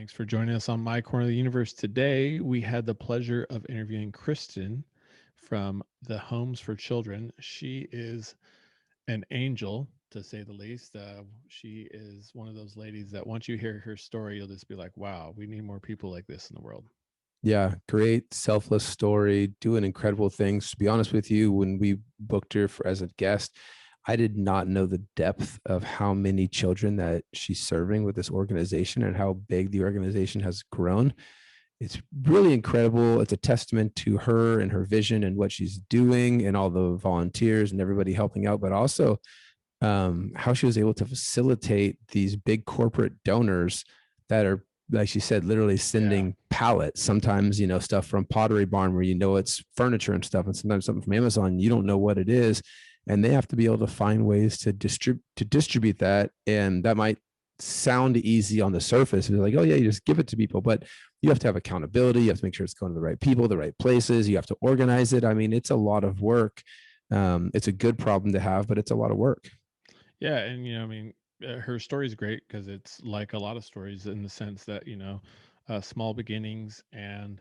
Thanks for joining us on My Corner of the Universe. Today, we had the pleasure of interviewing Kristen from the Homes for Children. She is an angel, to say the least. She is one of those ladies that once you hear her story, you'll just be like, wow, we need more people like this in the world. Yeah, great selfless story, doing incredible things. To be honest with you, when we booked her as a guest, I did not know the depth of how many children that she's serving with this organization and how big the organization has grown. It's really incredible. It's a testament to her and her vision and what she's doing and all the volunteers and everybody helping out, but also how she was able to facilitate these big corporate donors that are, like she said, literally Yeah. sending pallets. Sometimes, stuff from Pottery Barn where it's furniture and stuff, and sometimes something from Amazon, you don't know what it is. And they have to be able to find ways to distribute that. And that might sound easy on the surface. It's like, oh yeah, you just give it to people. But you have to have accountability. You have to make sure it's going to the right people, the right places. You have to organize it. I mean, it's a lot of work. It's a good problem to have, but it's a lot of work. Yeah. And, her story is great because it's like a lot of stories in the sense that, small beginnings. And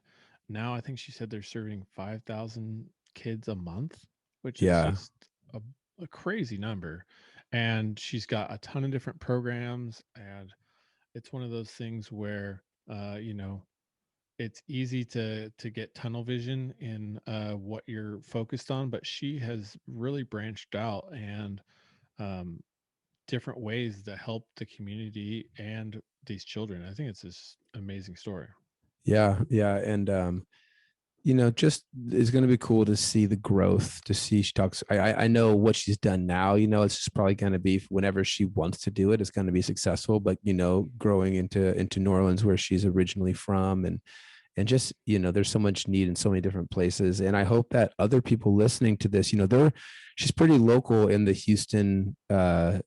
now I think she said they're serving 5,000 kids a month, which is Yeah. just a, a crazy number. And she's got a ton of different programs. And it's one of those things where, uh, you know, it's easy to get tunnel vision in what you're focused on, but she has really branched out and um, different ways to help the community and these children. I think it's this amazing story. Yeah. Yeah. And, just it's going to be cool to see the growth, to see she talks. I know what she's done now, it's just probably going to be whenever she wants to do it, it's going to be successful. But, growing into New Orleans where she's originally from and just, there's so much need in so many different places. And I hope that other people listening to this, she's pretty local in the Houston, Fort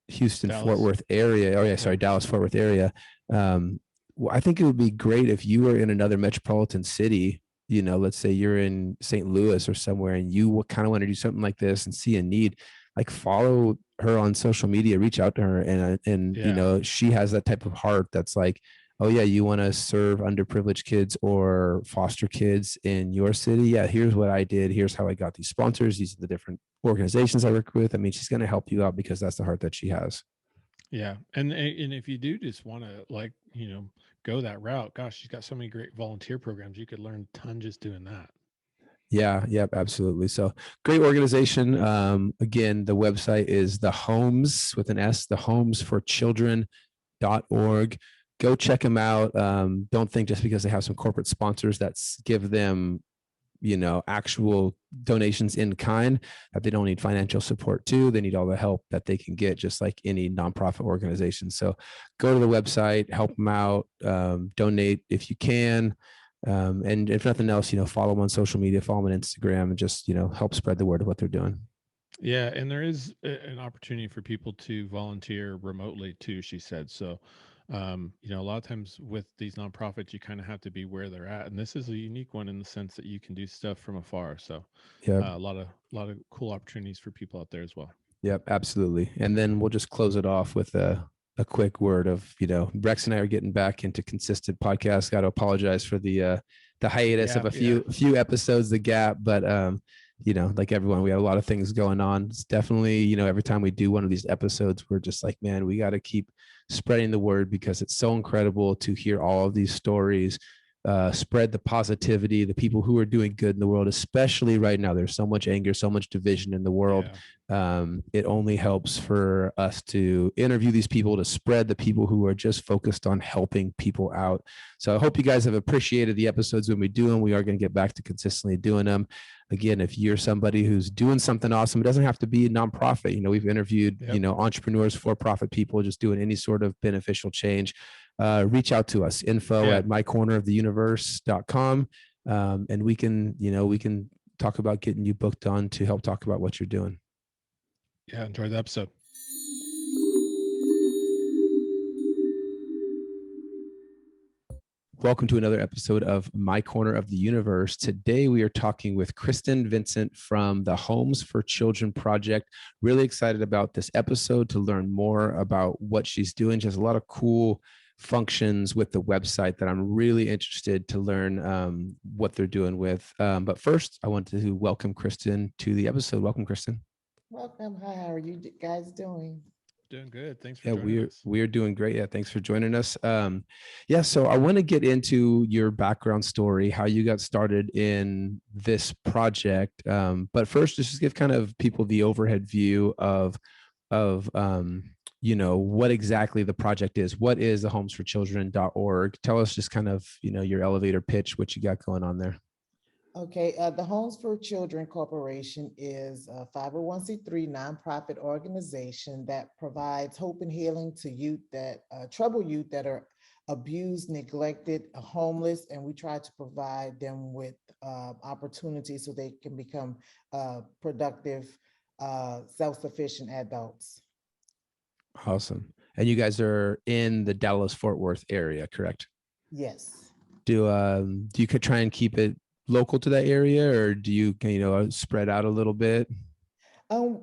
Dallas. Worth area. Oh yeah, Yeah. sorry, Dallas, Fort Worth area. I think it would be great if you were in another metropolitan city. Let's say you're in St. Louis or somewhere, and you kind of want to do something like this and see a need. Like follow her on social media, reach out to her, and Yeah. she has that type of heart that's like, oh yeah, you want to serve underprivileged kids or foster kids in your city. Yeah, here's what I did. Here's how I got these sponsors. These are the different organizations I work with. I mean, she's going to help you out because that's the heart that she has. Yeah. And if you do just want to go that route, gosh, she's got so many great volunteer programs. You could learn a ton just doing that. Yeah, yep, absolutely. So great organization. Again, the website is the Homes with an S, the Homes for Children.org. Go check them out. Don't think just because they have some corporate sponsors that give them actual donations in kind that they don't need financial support too. They need all the help that they can get, just like any nonprofit organization. So go to the website, help them out, donate if you can. And if nothing else, follow them on social media, follow them on Instagram, and just, help spread the word of what they're doing. Yeah, and there is an opportunity for people to volunteer remotely too, she said. So, a lot of times with these nonprofits, you kind of have to be where they're at, and this is a unique one in the sense that you can do stuff from afar. So, Yeah. a lot of cool opportunities for people out there as well. Yep, absolutely. And then we'll just close it off with a quick word of, Rex and I are getting back into consistent podcasts. Got to apologize for the hiatus of Yeah, a yeah, few episodes, the gap, but like everyone, we have a lot of things going on. It's definitely, every time we do one of these episodes, we're just like, man, we got to keep spreading the word because it's so incredible to hear all of these stories, spread the positivity, the people who are doing good in the world, especially right now. There's so much anger, so much division in the world. yeah, It only helps for us to interview these people, to spread the people who are just focused on helping people out. So I hope you guys have appreciated the episodes when we do them. We are going to get back to consistently doing them. Again, if you're somebody who's doing something awesome, it doesn't have to be a nonprofit. We've interviewed, yep, entrepreneurs, for-profit people, just doing any sort of beneficial change. Reach out to us, info yeah, at mycorneroftheuniverse.com. And we can talk about getting you booked on to help talk about what you're doing. yeah. Enjoy the episode. Welcome to another episode of My Corner of the Universe. Today, we are talking with Kristen Vincent from the Homes for Children Project. Really excited about this episode to learn more about what she's doing. She has a lot of cool functions with the website that I'm really interested to learn what they're doing with. But first, I want to welcome Kristen to the episode. Welcome, Kristen. Welcome. Hi, how are you guys doing? Doing good. Thanks for Yeah, joining we're us. we're doing great. Yeah, thanks for joining us. Yeah, so I want to get into your background story, how you got started in this project. But first, just give kind of people the overhead view of what exactly the project is. What is the homesforchildren.org? Tell us just kind of your elevator pitch, what you got going on there. Okay, the Homes for Children Corporation is a 501c3 nonprofit organization that provides hope and healing to youth that troubled youth that are abused, neglected, homeless, and we try to provide them with opportunities so they can become productive, self-sufficient adults. Awesome. And you guys are in the Dallas Fort Worth area, correct? Yes. Do you could try and keep it local to that area, or do you spread out a little bit?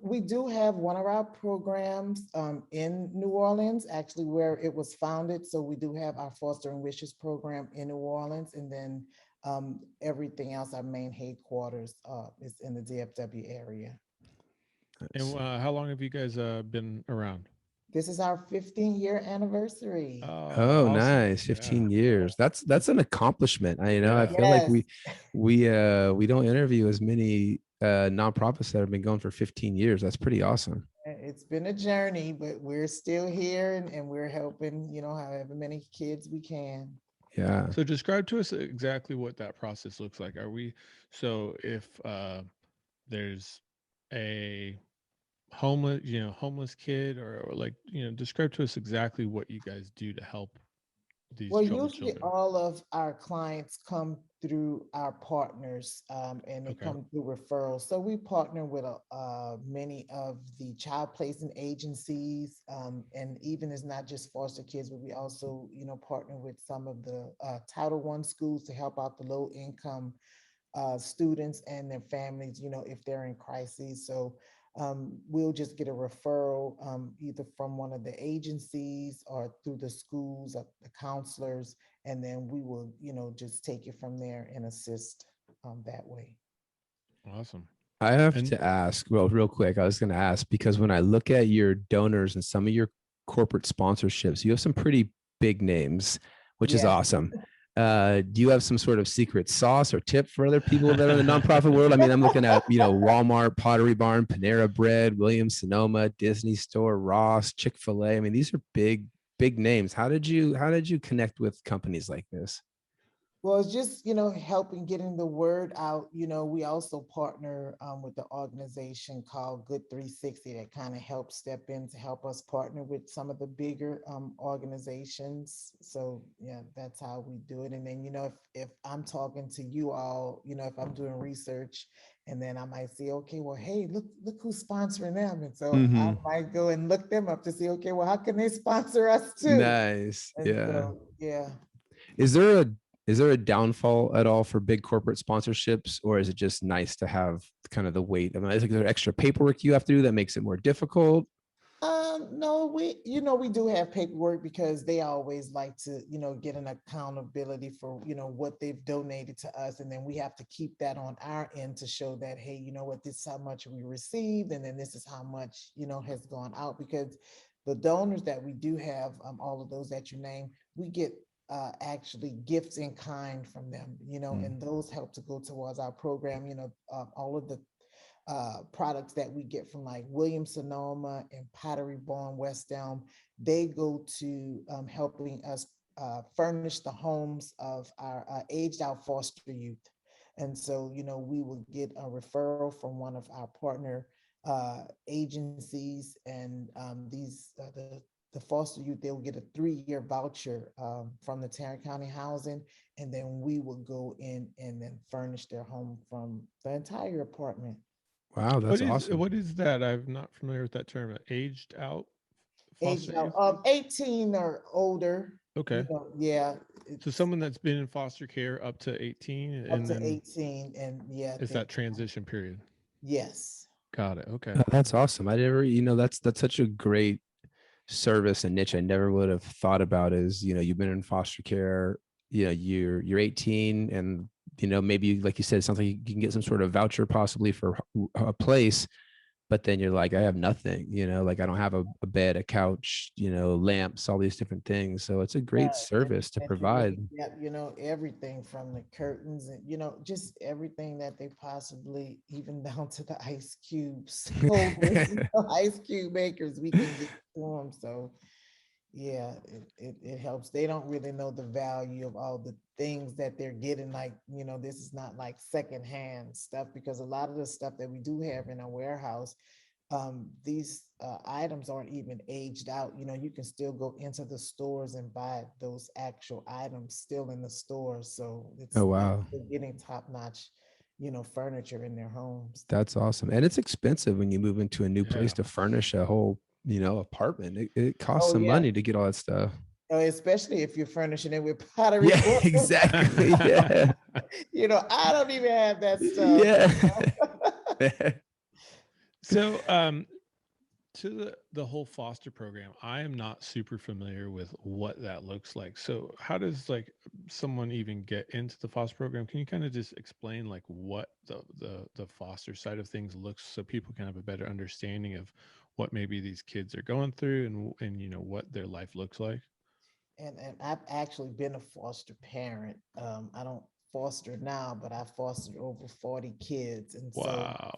We do have one of our programs in New Orleans, actually where it was founded. So we do have our Fostering Wishes program in New Orleans, and then everything else, our main headquarters is in the DFW area. And how long have you guys been around? This is our 15-year anniversary. Oh, Awesome. nice. 15 years. That's an accomplishment. I Yeah. feel like Yes. we don't interview as many nonprofits that have been going for 15 years. That's pretty awesome. It's been a journey, but we're still here and we're helping, however many kids we can. Yeah. So describe to us exactly what that process looks like. So if there's a homeless kid or like, describe to us exactly what you guys do to help these Well, troubled usually children. all of our clients come through our partners and they Okay. come through referrals. So we partner with many of the child placement agencies, and even it's not just foster kids, but we also, partner with some of the Title I schools to help out the low income students and their families, if they're in crises. So we'll just get a referral either from one of the agencies or through the schools or the counselors, and then we will, just take it from there and assist that way. Awesome. I have And to ask, well, real quick, I was going to ask because when I look at your donors and some of your corporate sponsorships, you have some pretty big names, which is Yes. awesome. Do you have some sort of secret sauce or tip for other people that are in the nonprofit world? I mean, I'm looking at, Walmart, Pottery Barn, Panera Bread, Williams Sonoma, Disney Store, Ross, Chick-fil-A. I mean, these are big, big names. How did you connect with companies like this? Well, it's just, helping getting the word out. We also partner with the organization called Good 360 that kind of helps step in to help us partner with some of the bigger organizations. So yeah, that's how we do it. And then, if I'm talking to you all, if I'm doing research and then I might see, okay, well, hey, look who's sponsoring them. And so I might go and look them up to see, okay, well, how can they sponsor us too? Nice. And Yeah. so, yeah. Is there a downfall at all for big corporate sponsorships, or is it just nice to have kind of the weight? I mean, is there extra paperwork you have to do that makes it more difficult? No, we do have paperwork because they always like to, get an accountability for, what they've donated to us. And then we have to keep that on our end to show that, hey, you know what, this is how much we received. And then this is how much, has gone out, because the donors that we do have, all of those that you name, we get actually gifts in kind from them, and those help to go towards our program. All of the products that we get from like Williams Sonoma and Pottery Barn West Elm, they go to helping us furnish the homes of our aged out foster youth. And so, we will get a referral from one of our partner agencies, and the foster youth, they'll get a 3-year voucher from the Tarrant County Housing, and then we will go in and then furnish their home from the entire apartment. Wow, that's awesome. What is that? I'm not familiar with that term. Aged out foster Aged out youth? of 18 or older. Okay. Yeah. So someone that's been in foster care up to 18, Up and to then 18, and yeah, it's that transition period. yes. Got it. Okay. That's awesome. I never, that's such a great service and niche I never would have thought about is, you've been in foster care, you're 18, and maybe like you said, it sounds like you can get some sort of voucher possibly for a place, but then you're like, I have nothing, like I don't have a bed, a couch, lamps, all these different things. So it's a great Right. service to And you really provide. get, everything from the curtains and, just everything that they possibly, even down to the ice cubes, holders, ice cube makers, we can get to them. So yeah, it helps. They don't really know the value of all the things that they're getting. Like, this is not like secondhand stuff, because a lot of the stuff that we do have in our warehouse, these items aren't even aged out. You can still go into the stores and buy those actual items still in the stores. So Oh, it's like wow. they're getting top-notch, furniture in their homes. That's awesome. And it's expensive when you move into a new place Yeah. to furnish a whole, apartment. It costs Oh some yeah, money to get all that stuff. especially if you're furnishing it with pottery Yeah, wheel. exactly. Yeah. I don't even have that stuff. Yeah. So, to the whole foster program, I am not super familiar with what that looks like. So, how does like someone even get into the foster program? Can you kind of just explain like what the foster side of things looks, so people can have a better understanding of what maybe these kids are going through, and what their life looks like? And I've actually been a foster parent. I don't foster now, but I fostered over 40 kids. And so, Wow.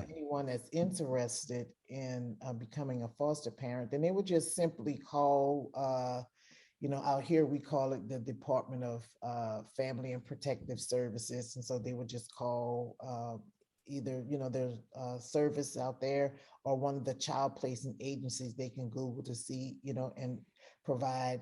anyone that's interested in becoming a foster parent, then they would just simply call, out here we call it the Department of Family and Protective Services. And so they would just call either, there's a service out there or one of the child placing agencies. They can Google to see, and provide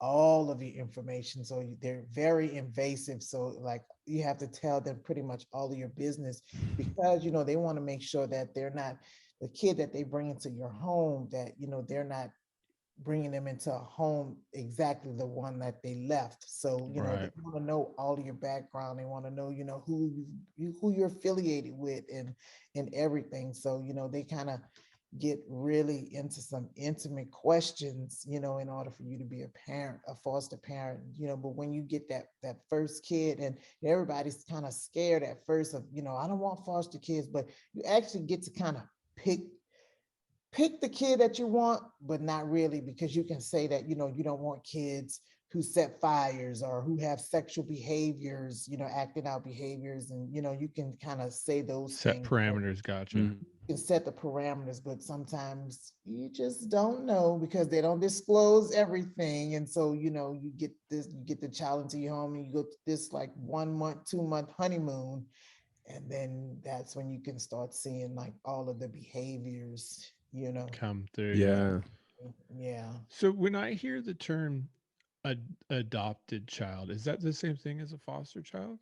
all of your information. So they're very invasive. So like you have to tell them pretty much all of your business, because they want to make sure that they're not the kid that they bring into your home, that they're not bringing them into a home exactly the one that they left. So they Right. want to know all of your background. They want to know who you're affiliated with, and everything. So they kind of get really into some intimate questions, in order for you to be a parent, a foster parent. But when you get that first kid, and everybody's kind of scared at first of, I don't want foster kids, but you actually get to kind of pick the kid that you want, but not really, because you can say that, you don't want kids who set fires or who have sexual behaviors, acting out behaviors. And, you can kind of say those Set things. parameters. Gotcha. Mm. You can set the parameters, but sometimes you just don't know, because they don't disclose everything. And so, you get the child into your home, and you go to this like 1 month, 2 month honeymoon. And then that's when you can start seeing like all of the behaviors. Come through. Yeah. Yeah. Yeah. So when I hear the term adopted child, is that the same thing as a foster child?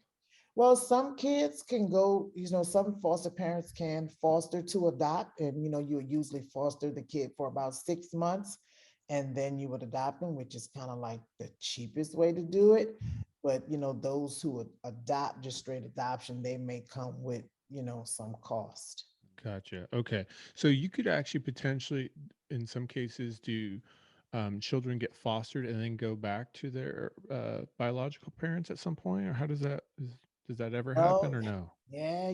Well, some kids can go, some foster parents can foster to adopt, and you would usually foster the kid for about 6 months, and then you would adopt them, which is kind of like the cheapest way to do it. But those who would adopt, just straight adoption, they may come with, some cost. Gotcha. Okay. So you could actually potentially, in some cases, do children get fostered and then go back to their biological parents at some point, or how does that ever happen, Well, or no? yeah,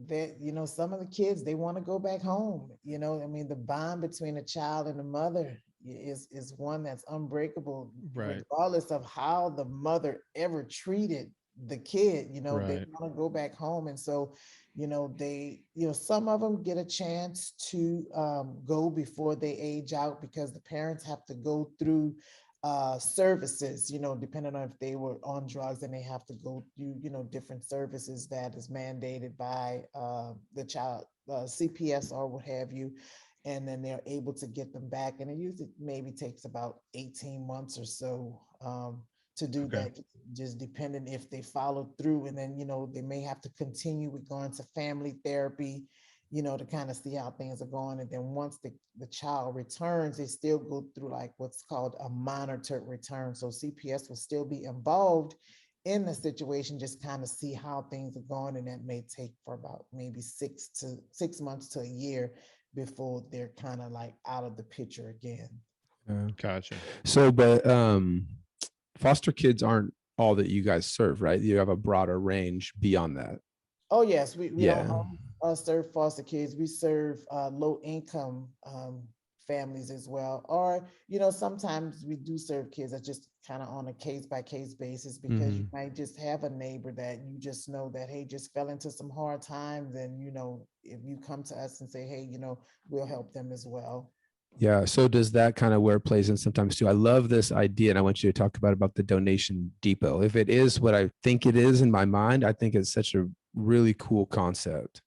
that some of the kids, they want to go back home. I mean, the bond between a child and the mother is one that's unbreakable, Right. regardless of how the mother ever treated the kid. They Right. want to go back home. And so, some of them get a chance to go before they age out, because the parents have to go through services, depending on if they were on drugs, and they have to go through, different services that is mandated by the child, CPS or what have you. And then they're able to get them back. And it usually maybe takes about 18 months or so to do Okay. that, just depending if they follow through. And then, they may have to continue with going to family therapy, to kind of see how things are going. And then once the child returns, they still go through like what's called a monitored return. So CPS will still be involved in the situation, just kind of see how things are going. And that may take for about maybe 6 months to a year before they're kind of like out of the picture again. Gotcha. So, but foster kids aren't all that you guys serve, right? You have a broader range beyond that. Oh yes, we don't Yeah. serve foster kids. We serve low income families as well. Or sometimes we do serve kids that just kind of on a case by case basis, because you might just have a neighbor that you just know that, hey, just fell into some hard times, and if you come to us and say, hey, we'll help them as well. Yeah. So does that kind of where it plays in sometimes too? I love this idea, and I want you to talk about the donation depot. If it is what I think it is in my mind, I think it's such a really cool concept.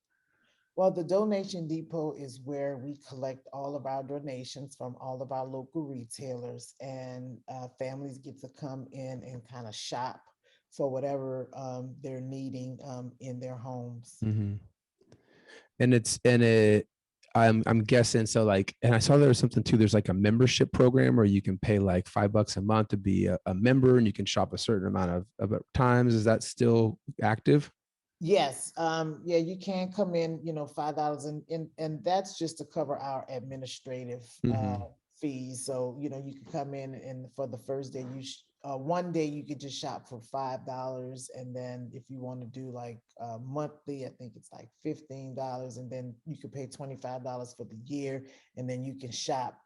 Well, the donation depot is where we collect all of our donations from all of our local retailers, and families get to come in and kind of shop for whatever they're needing in their homes. And I'm guessing so, like, and I saw there was something too. There's like a membership program where you can pay like $5 a month to be a member, and you can shop a certain amount of times. Is that still active? Yes, yeah, you can come in, $5, and that's just to cover our administrative fees. So, you can come in, and for the first day, one day you could just shop for $5, and then if you want to do like monthly, I think it's like $15, and then you could pay $25 for the year, and then you can shop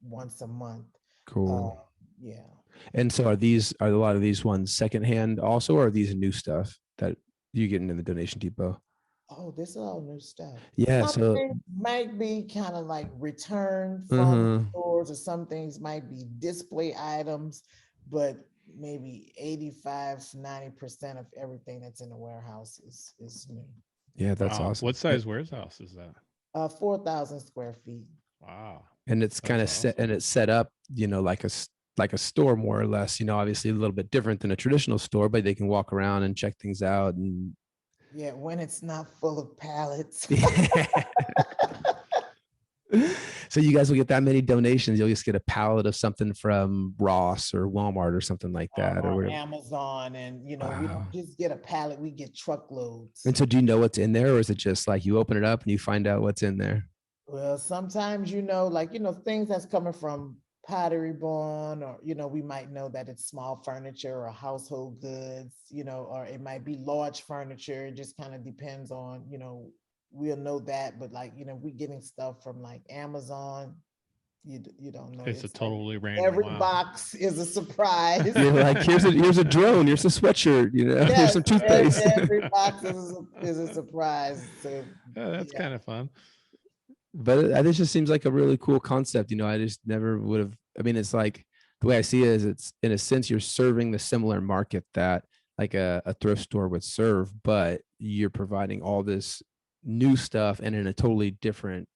once a month. Cool. Yeah. And so are a lot of these ones secondhand also, or are these new stuff that you getting in the donation depot? Oh, this is all new stuff. Yeah. Some So things might be kind of like returned from stores, or some things might be display items, but maybe 85-90% of everything that's in the warehouse is new. yeah, that's Wow. awesome. What size warehouse is that? 4,000 square feet. Wow. And it's kind of That's set, and it's set up, like a store more or less. Obviously a little bit different than a traditional store, but they can walk around and check things out. And Yeah, when it's not full of pallets. so you guys will get that many donations, you'll just get a pallet of something from Ross or Walmart or something like that, or Or whatever. Amazon, and we Wow. don't just get a pallet, we get truckloads. And so do you know what's in there, or is it just like you open it up and you find out what's in there? Well, sometimes, things that's coming from Pottery Barn, or, we might know that it's small furniture or household goods, or it might be large furniture. It just kind of depends on, we'll know that. But like, we getting stuff from like Amazon, you don't know. It's a Like totally random. every Wow. box is a surprise. You're like, here's a drone, here's a sweatshirt, here's Yes, some toothpaste. every box is a surprise. So Yeah, that's yeah. kind of fun. But this just seems like a really cool concept. I just never would have. I mean, it's like the way I see it is, it's in a sense you're serving the similar market that like a thrift store would serve, but you're providing all this new stuff and in a totally different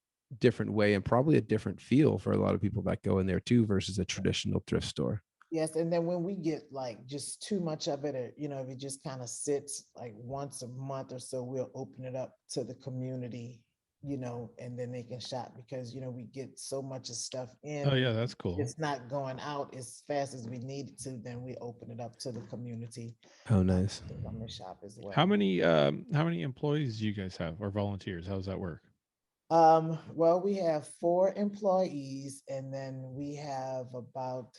way, and probably a different feel for a lot of people that go in there too versus a traditional thrift store. Yes, and then when we get like just too much of it, or if it just kind of sits like once a month or so, we'll open it up to the community, and then they can shop, because we get so much of stuff in. Oh yeah, that's cool. It's not going out as fast as we need it to. Then we open it up to the community. Oh, nice. To come and shop as well. How many employees do you guys have, or volunteers? How does that work? Well, we have 4 employees, and then we have about,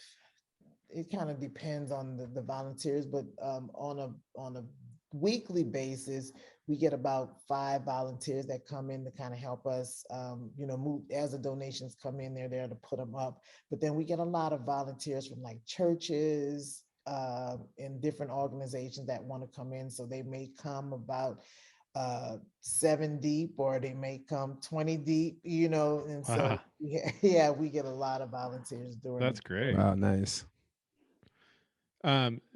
it kind of depends on the volunteers, but on a weekly basis, we get about 5 volunteers that come in to kind of help us, move as the donations come in. They're there to put them up. But then we get a lot of volunteers from like churches, and different organizations that want to come in. So they may come about 7 deep, or they may come 20 deep, and so Wow. yeah, we get a lot of volunteers during. That's great. Wow, nice.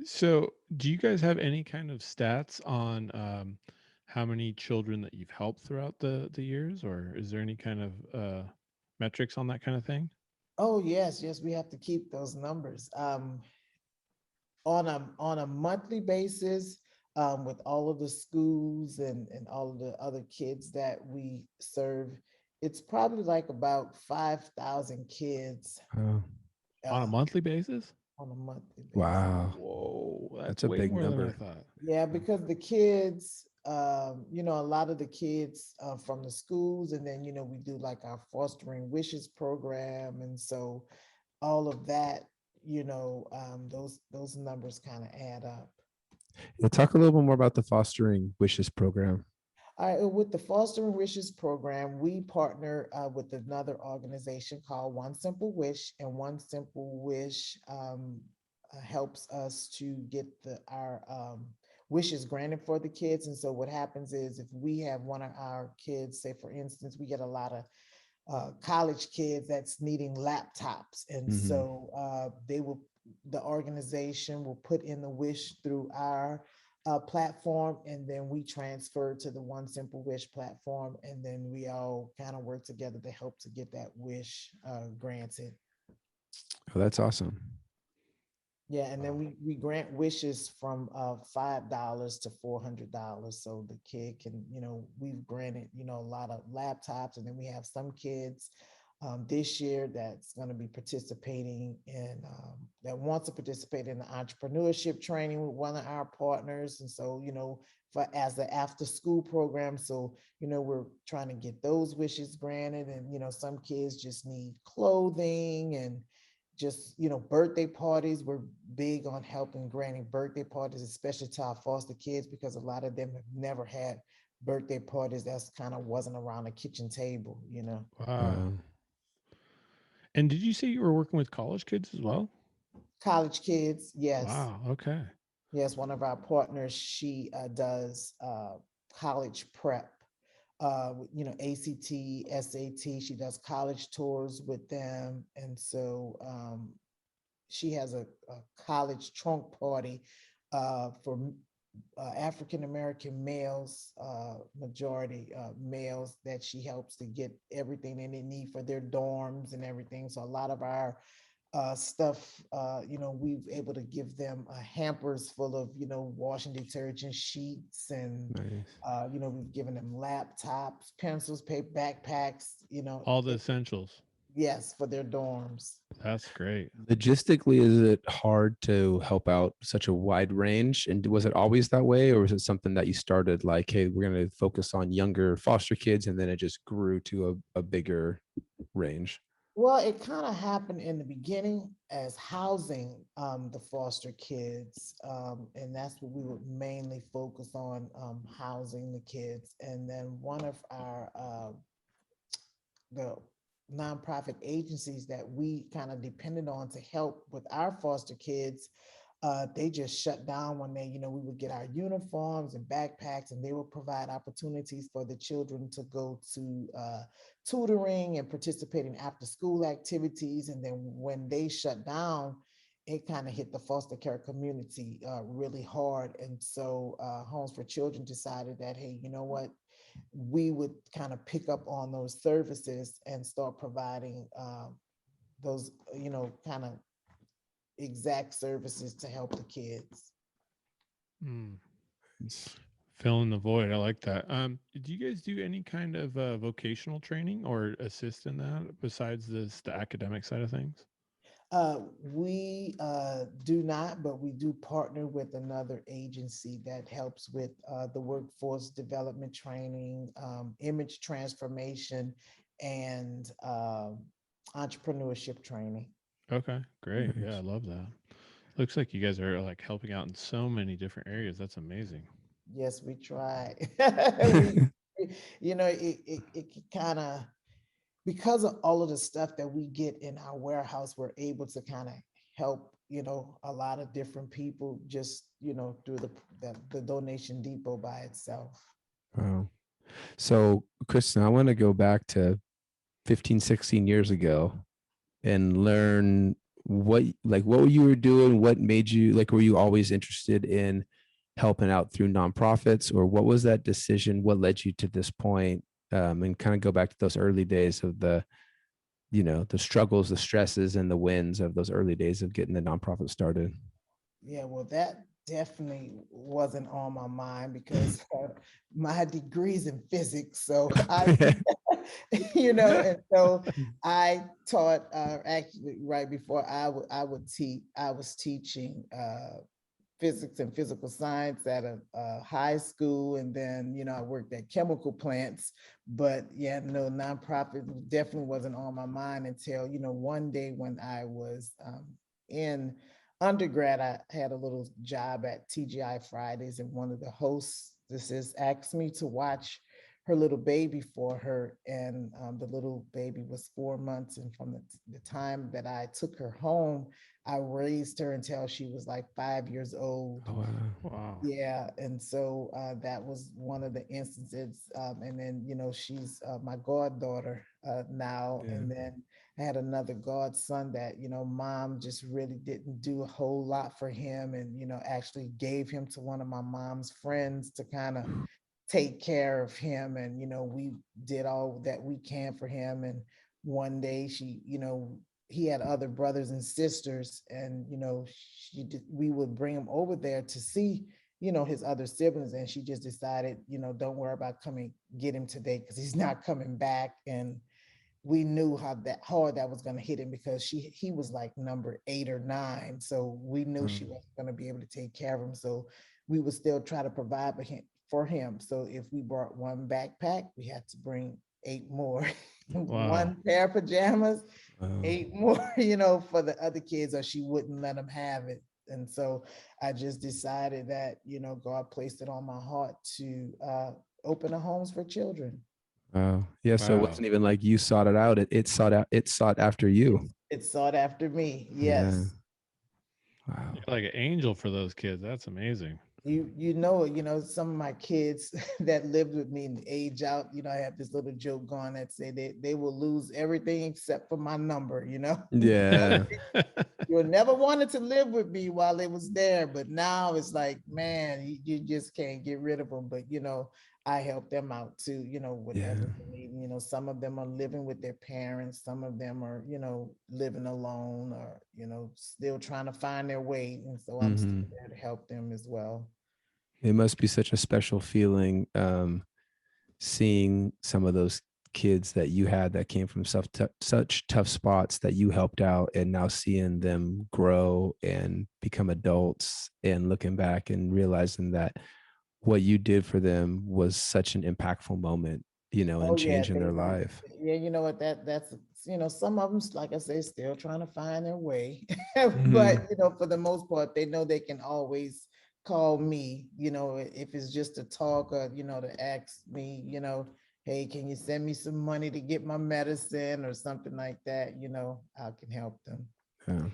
So do you guys have any kind of stats on how many children that you've helped throughout the years, or is there any kind of metrics on that kind of thing? Oh yes, we have to keep those numbers. On a monthly basis, with all of the schools and all of the other kids that we serve, it's probably like about 5,000 kids. Oh, On a monthly basis? On a monthly basis. wow. Whoa, That's a way big more than I number. thought. Yeah, because the kids, a lot of the kids from the schools, and then, we do like our Fostering Wishes program. And so all of that, those numbers kind of add up. Yeah, talk a little bit more about the Fostering Wishes program. All right, with the Fostering Wishes program, we partner with another organization called One Simple Wish, and One Simple Wish helps us to get our wishes granted for the kids. And so what happens is, if we have one of our kids, say for instance, we get a lot of college kids that's needing laptops, and Mhm. so the organization will put in the wish through our platform, and then we transfer to the One Simple Wish platform, and then we all kind of work together to help to get that wish granted. Oh, that's awesome. Yeah, and then we grant wishes from $5 to $400, so the kid can, we've granted, a lot of laptops, and then we have some kids this year that's going to be participating in that wants to participate in the entrepreneurship training with one of our partners. And so, for as the after school program, so we're trying to get those wishes granted. And some kids just need clothing, and just birthday parties. We're big on helping granting birthday parties, especially to our foster kids, because a lot of them have never had birthday parties. That's kind of wasn't around a kitchen table. Wow. Wow. And did you say you were working with college kids as well? College kids, yes. Wow. Okay. Yes, one of our partners, she does college prep, ACT, SAT. She does college tours with them. And so she has a college trunk party for African American males, majority males, that she helps to get everything that they need for their dorms and everything. So a lot of our stuff, we've able to give them hampers full of, washing detergent, sheets, and Nice. we've given them laptops, pencils, paper, backpacks, All the essentials. yes, for their dorms. That's great. Logistically, is it hard to help out such a wide range? And was it always that way, or was it something that you started like, hey, we're going to focus on younger foster kids, and then it just grew to a bigger range? Well, it kind of happened in the beginning as housing the foster kids, and that's what we would mainly focus on, housing the kids. And then one of our the nonprofit agencies that we kind of depended on to help with our foster kids, they just shut down when we would get our uniforms and backpacks, and they would provide opportunities for the children to go to tutoring and participate in after school activities. And then when they shut down, it kind of hit the foster care community really hard. And so Homes for Children decided that, hey, you know what? We would kind of pick up on those services and start providing those, kind of exact services to help the kids. Mm. Fill in the void. I like that. Do you guys do any kind of vocational training or assist in that besides the academic side of things? We do not, but we do partner with another agency that helps with the workforce development training, image transformation, and entrepreneurship training. Okay, great. Yeah, I Nice. love that. Looks like you guys are like helping out in so many different areas. That's amazing. Yes, we try. It kind of, because of all of the stuff that we get in our warehouse, we're able to kind of help, a lot of different people just, through the donation depot by itself. Wow. So, Kristen, I want to go back to 15, 16 years ago and learn what you were doing, what made you like, were you always interested in helping out through nonprofits, or what was that decision? What led you to this point? And kind of go back to those early days of the struggles, the stresses, and the wins of those early days of getting the nonprofit started. Yeah, well, that definitely wasn't on my mind because my degree's in physics. So and so I taught actually right before I was teaching physics and physical science at a high school, and then I worked at chemical plants. But yeah, no, nonprofit definitely wasn't on my mind until one day when I was in undergrad. I had a little job at TGI Fridays, and one of the hostesses asked me to watch her little baby for her, and the little baby was 4 months, and from the time that I took her home, I raised her until she was like 5 years old. Oh, wow. Wow. Yeah, and so that was one of the instances. And then, she's my goddaughter now. Yeah. And then I had another godson that, mom just really didn't do a whole lot for him, and, actually gave him to one of my mom's friends to kind of take care of him. And, we did all that we can for him. And one day he had other brothers and sisters, and we would bring him over there to see his other siblings, and she just decided, don't worry about coming get him today, because he's not coming back. And we knew how hard that was going to hit him, because he was like number 8 or 9, so we knew she wasn't going to be able to take care of him. So we would still try to provide for him. So if we brought one backpack, we had to bring 8 more. Wow. One pair of pajamas, Wow. 8 more, for the other kids, or she wouldn't let them have it. And so I just decided that, God placed it on my heart to open a homes for children. Wow. Yeah. So it Wow. wasn't even like you sought it out. It sought after you. It sought after me. Yes. Wow. You're like an angel for those kids. That's amazing. Some of my kids that lived with me and age out, I have this little joke going that say they will lose everything except for my number, Yeah. You never wanted to live with me while it was there, but now it's like, man, you just can't get rid of them. But I help them out too, whatever they need. Some of them are living with their parents, some of them are, living alone, or, still trying to find their way. And so I'm still there to help them as well. It must be such a special feeling seeing some of those kids that you had that came from such tough spots that you helped out, and now seeing them grow and become adults, and looking back and realizing that what you did for them was such an impactful moment, and changing their life. Yeah, you know what, that's some of them, like I say, still trying to find their way. But for the most part, they know they can always call me, if it's just to talk, or to ask me, hey, can you send me some money to get my medicine or something like that, I can help them. Yeah.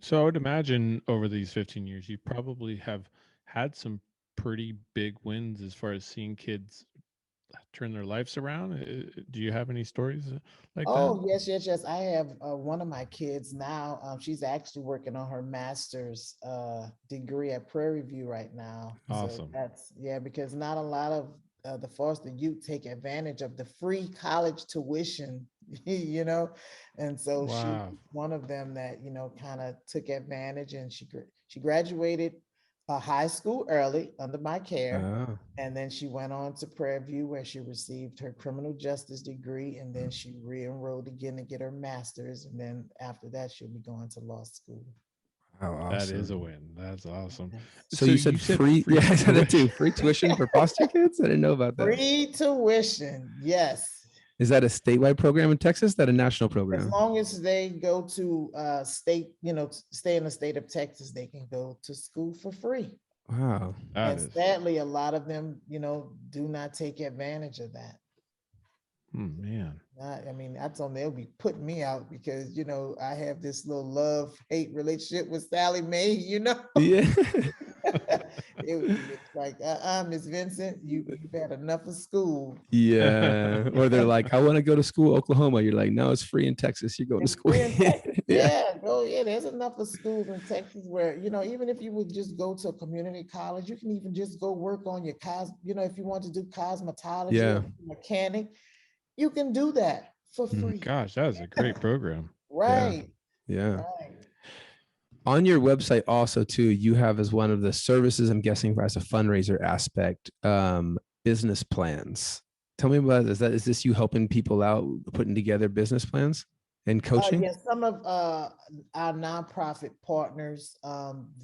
So I would imagine over these 15 years, you probably have had some pretty big wins as far as seeing kids turn their lives around. Do you have any stories like that? Oh, yes. I have one of my kids now. She's actually working on her master's degree at Prairie View right now. Awesome. So because not a lot of the foster youth take advantage of the free college tuition, and so Wow. she's one of them that kind of took advantage, and she graduated high school early under my care. Oh. And then she went on to Prairie View, where she received her criminal justice degree, and then she re-enrolled again to get her master's. And then after that, she'll be going to law school. Wow, awesome. That is a win. That's awesome. So you said free yeah, I said that too. Free tuition for foster kids? I didn't know about that. Free tuition, yes. Is that a statewide program in Texas? That a national As program? long as they go to state, stay in the state of Texas, they can go to school for free. Wow. That And is, sadly, a lot of them, do not take advantage of that. man. I mean, that's on, they'll be putting me out because, I have this little love-hate relationship with Sally Mae, Yeah. It's like, Miss Vincent, you've had enough of school. Yeah. Or they're like, I want to go to school, Oklahoma. You're like, no, it's free in Texas. You go to It's school. free in Texas. Yeah. There's enough of schools in Texas where, even if you would just go to a community college, you can even just go work on your if you want to do cosmetology, Yeah. or mechanic, you can do that for free. Gosh, that is a great program. Right. Yeah. Right. On your website also too, you have as one of the services, I'm guessing as a fundraiser aspect, business plans. Tell me about, is this you helping people out putting together business plans? and coaching? Yeah, some of our nonprofit partners,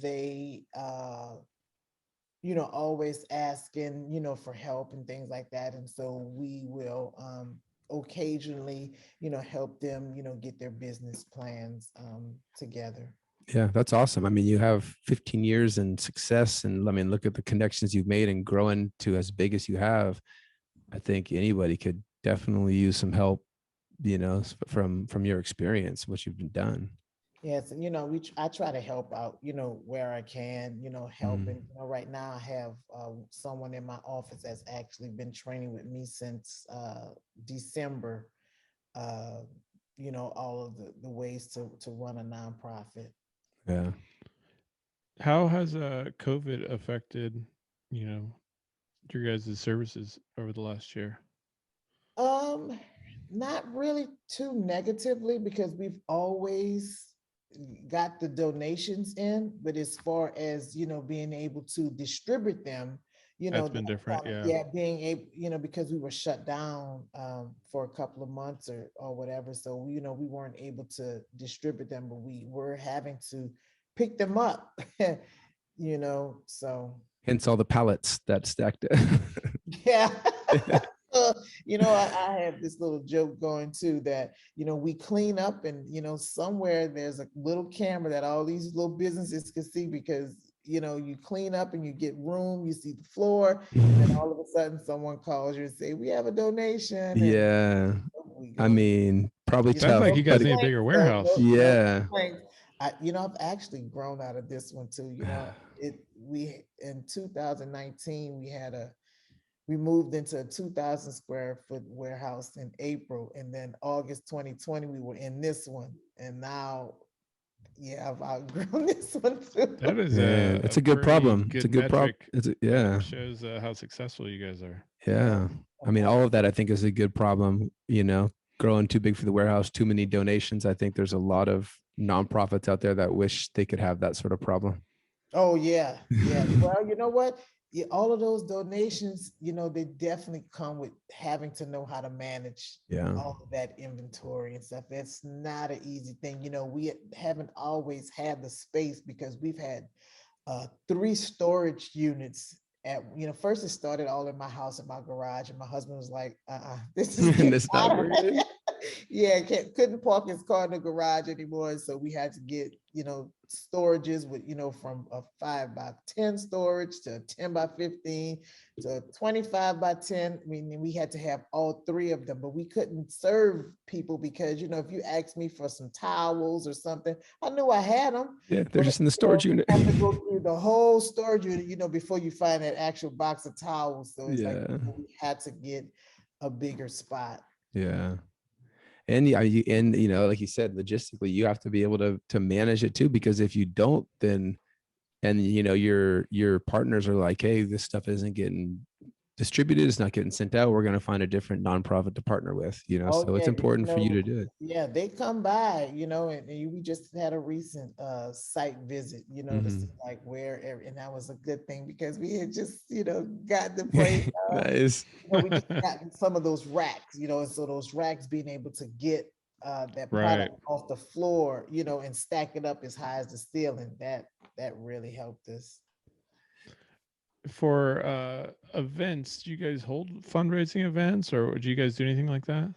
they always asking, for help and things like that. And so we will occasionally, help them, get their business plans together. Yeah, that's awesome. I mean, you have 15 years in success, and I mean, look at the connections you've made and growing to as big as you have. I think anybody could definitely use some help, from your experience, what you've been done. Yes, and I try to help out, where I can, helping. Right now I have someone in my office that's actually been training with me since December. Uh, all of the ways to run a nonprofit. Yeah. How has COVID affected, you know, your guys' services over the last year? Um, Not really too negatively because we've always got the donations in, but as far as, being able to distribute them, That's been different, yeah. yeah, being able, because we were shut down for a couple of months or whatever. So, we weren't able to distribute them, but we were having to pick them up, so. Hence all the pallets that stacked. Yeah. I have this little joke going too that, we clean up and, somewhere there's a little camera that all these little businesses can see because, you clean up and you get room, you see the floor, and then all of a sudden someone calls you and say, we have a donation. And Yeah. I mean, probably Sounds tough. like you guys but need a bigger warehouse. Yeah. I've actually grown out of this one too. We in 2019 we moved into a 2,000 square foot warehouse in April, and then August 2020 we were in this one, and now, yeah, I've outgrown this one too. That is Yeah, it's a good pretty problem. It's a good problem. metric. Yeah. Shows how successful you guys are. Yeah. I mean, all of that I think is a good problem, growing too big for the warehouse, too many donations. I think there's a lot of nonprofits out there that wish they could have that sort of problem. Oh yeah, yeah. Well, you know what? Yeah, all of those donations, they definitely come with having to know how to manage all of that inventory and stuff. It's not an easy thing. We haven't always had the space because we've had 3 storage units first it started all in my house, in my garage, and my husband was like, this is That's not working. Yeah, couldn't park his car in the garage anymore. So we had to get, storages with, from a 5x10 storage to 10x15 to 25x10. I mean, we had to have all 3 of them, but we couldn't serve people because, if you asked me for some towels or something, I knew I had them. Yeah, they're just in the storage unit. You have to go through the whole storage unit, before you find that actual box of towels. So it's like we had to get a bigger spot. Yeah. And like you said, logistically, you have to be able to manage it too, because if you don't, then, and your partners are like, hey, this stuff isn't getting distributed, it's not getting sent out, we're going to find a different nonprofit to partner with, so it's important for you to do it. Yeah, they come by, and we just had a recent site visit, to see like and that was a good thing because we had just, got the place. Nice. We just got some of those racks, and so those racks being able to get that product off the floor, and stack it up as high as the ceiling, that really helped us. For events, do you guys hold fundraising events, or do you guys do anything like that?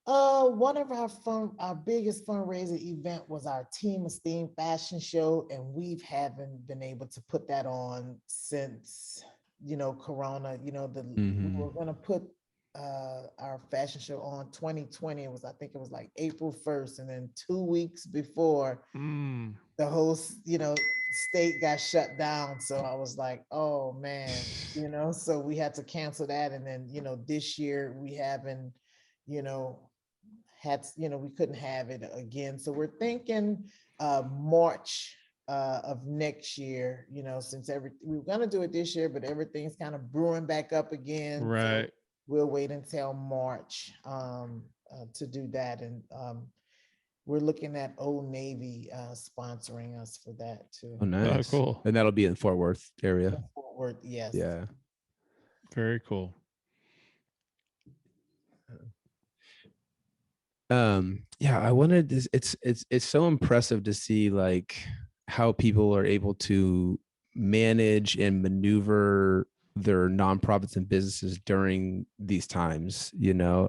One of our biggest fundraising event was our Team Esteem fashion show, and we haven't been able to put that on since Corona. We were gonna put our fashion show on 2020. I think it was like April 1st, and then 2 weeks before the whole state got shut down. So I was like, oh man, so we had to cancel that. And then this year we haven't we couldn't have it again. So we're thinking March of next year, since we were gonna do it this year, but everything's kind of brewing back up again. Right. So we'll wait until March to do that. And we're looking at Old Navy sponsoring us for that too. Oh, nice. Oh, cool. And that'll be in Fort Worth area. Fort Worth, yes. Yeah. Very cool. Yeah, I wanted this. It's so impressive to see like how people are able to manage and maneuver their nonprofits and businesses during these times.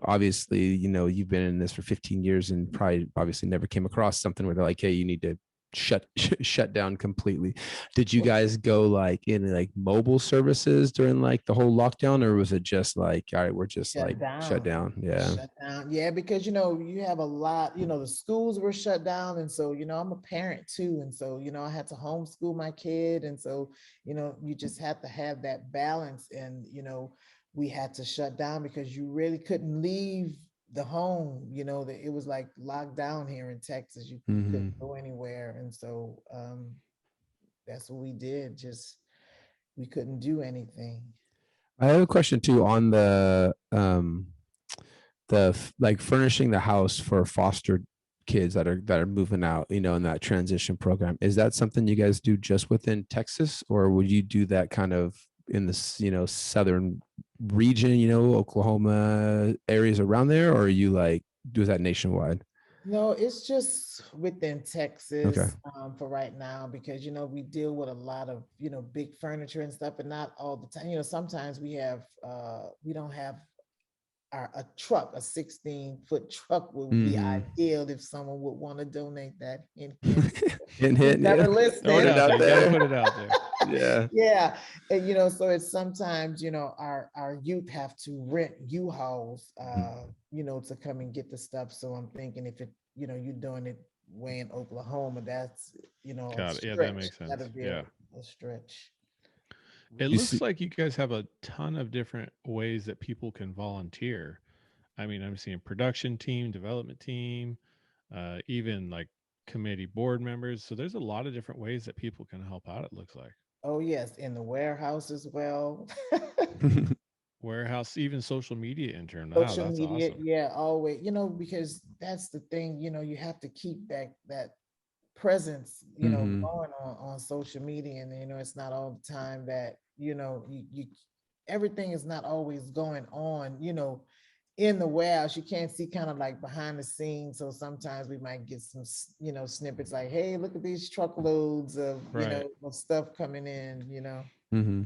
Obviously, you've been in this for 15 years and probably obviously never came across something where they're like, hey, you need to shut down completely. Did you guys go like in like mobile services during like the whole lockdown, or was it just like, all right, we're just like shut down? Yeah. Shut down. Yeah, because you have a lot, the schools were shut down. And so, I'm a parent too. And so, I had to homeschool my kid. And so, you just had to have that balance. And, we had to shut down because you really couldn't leave the home, that it was like locked down here in Texas. You Mhm. couldn't go anywhere. And so that's what we did. Just we couldn't do anything. I have a question too on like furnishing the house for foster kids that are moving out, in that transition program. Is that something you guys do just within Texas, or would you do that kind of in this, southern region, Oklahoma areas around there, or are you like do that nationwide? No, it's just within Okay. Texas for right now because we deal with a lot of big furniture and stuff, and not all the time. Sometimes we don't have a truck, a 16-foot truck would be Mm-hmm. ideal if someone would want to donate that. Hint, Hint, that yeah. are Throw it Put listening. it out out there. You got to there. put it out there. Yeah. Yeah, and so it's sometimes our youth have to rent U-Hauls, to come and get the stuff. So I'm thinking if you're doing it way in Oklahoma, that's a Got it. Yeah, that stretch. makes sense. That'll be Yeah. a stretch. It You looks see, like you guys have a ton of different ways that people can volunteer. I mean, I'm seeing production team, development team, even like committee board members. So there's a lot of different ways that people can help out, it looks like. Oh yes, in the warehouse as well. Warehouse, even social media intern. Wow, Social that's media, awesome. yeah, always, because that's the thing, you have to keep that presence, hmm going on social media. And it's not all the time that you everything is not always going on, in the warehouse. You can't see kind of like behind the scenes. So sometimes we might get some snippets like, hey, look at these truckloads of Right. of stuff coming in. hmm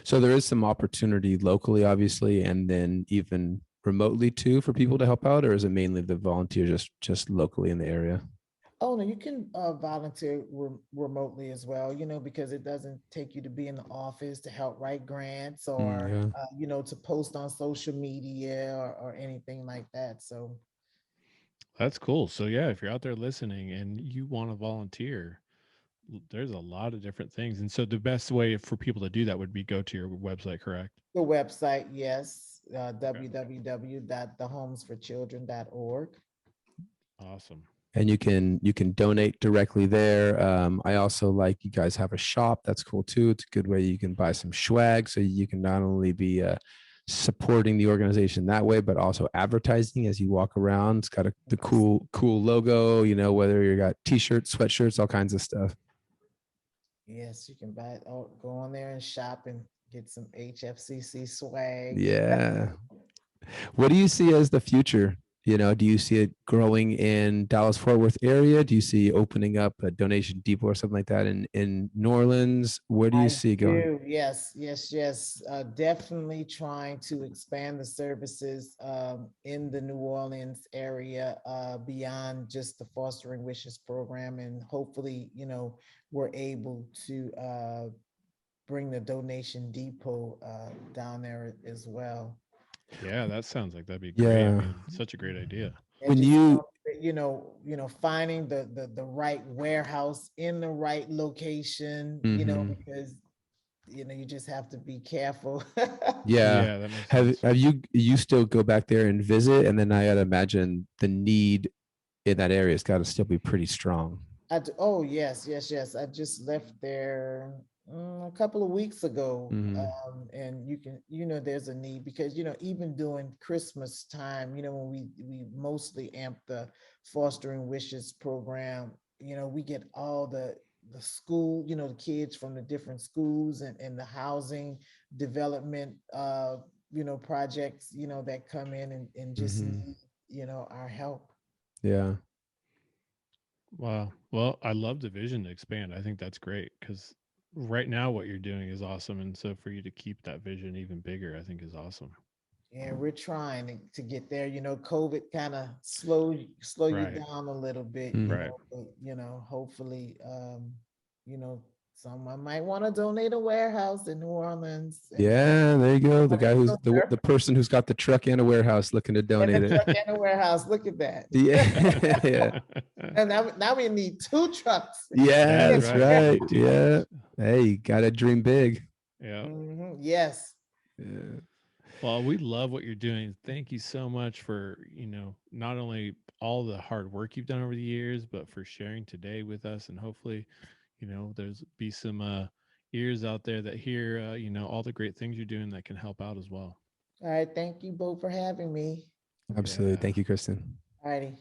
So there is some opportunity locally, obviously, and then even remotely too for people to help out, or is it mainly the volunteer just locally in the area? Oh no, you can volunteer remotely as well, because it doesn't take you to be in the office to help write grants or, Yeah. to post on social media or anything like that. So, That's cool. So, yeah, if you're out there listening and you want to volunteer, there's a lot of different things. And so the best way for people to do that would be go to your website, correct? the website, yes, Okay. www.thehomesforchildren.org. Awesome. And you can donate directly there. I also like you guys have a shop. That's cool too. It's a good way you can buy some swag, so you can not only be supporting the organization that way, but also advertising as you walk around. It's got the Yes, cool logo. Whether you got t-shirts, sweatshirts, all kinds of stuff. yes, you can buy it. Oh, go on there and shop and get some HFCC swag. Yeah. What do you see as the future? Do you see it growing in Dallas Fort Worth area? Do you see opening up a donation depot or something like that in New Orleans? Where do you I see it going? do. Yes, yes, yes. Definitely trying to expand the services in the New Orleans area beyond just the Fostering Wishes program. And hopefully, we're able to bring the donation depot down there as well. Yeah, that sounds like that'd be great. I Yeah. mean, such a great idea. And When just you finding the right warehouse in the right location, Mhm. because you just have to be careful. Yeah. Yeah, that makes Have sense. have you still go back there and visit? And then I gotta imagine the need in that area has got to still be pretty strong. Oh yes, yes, yes. I just left there a couple of weeks ago, hmm and there's a need because even during Christmas time, when we mostly amp the Fostering Wishes program, we get all the school, the kids from the different schools and the housing development, projects, that come in and just hmm need, our help. Yeah. Wow. Well, I love the vision to expand. I think that's great because right now what you're doing is awesome. And so for you to keep that vision even bigger, I think is awesome. And we're trying to get there. You know, COVID kind of slow you Right. down a little bit, Mm. you Right. know, but you know, hopefully you know, someone might want to donate a warehouse in New Orleans Yeah, there you go. The guy who's and the person who's got the truck and a warehouse looking to donate a it. truck and a warehouse. Look at that. Yeah. Yeah. And now we need 2 trucks. Yeah, That's that's right. right. Me too. Yeah. Hey, you gotta dream big. Yeah. Yes. Yeah. Well, we love what you're doing. Thank you so much for, not only all the hard work you've done over the years, but for sharing today with us. And hopefully, there's be some ears out there that hear, all the great things you're doing that can help out as well. All right. Thank you both for having me. Absolutely. Yeah. Thank you, Kristen. All righty.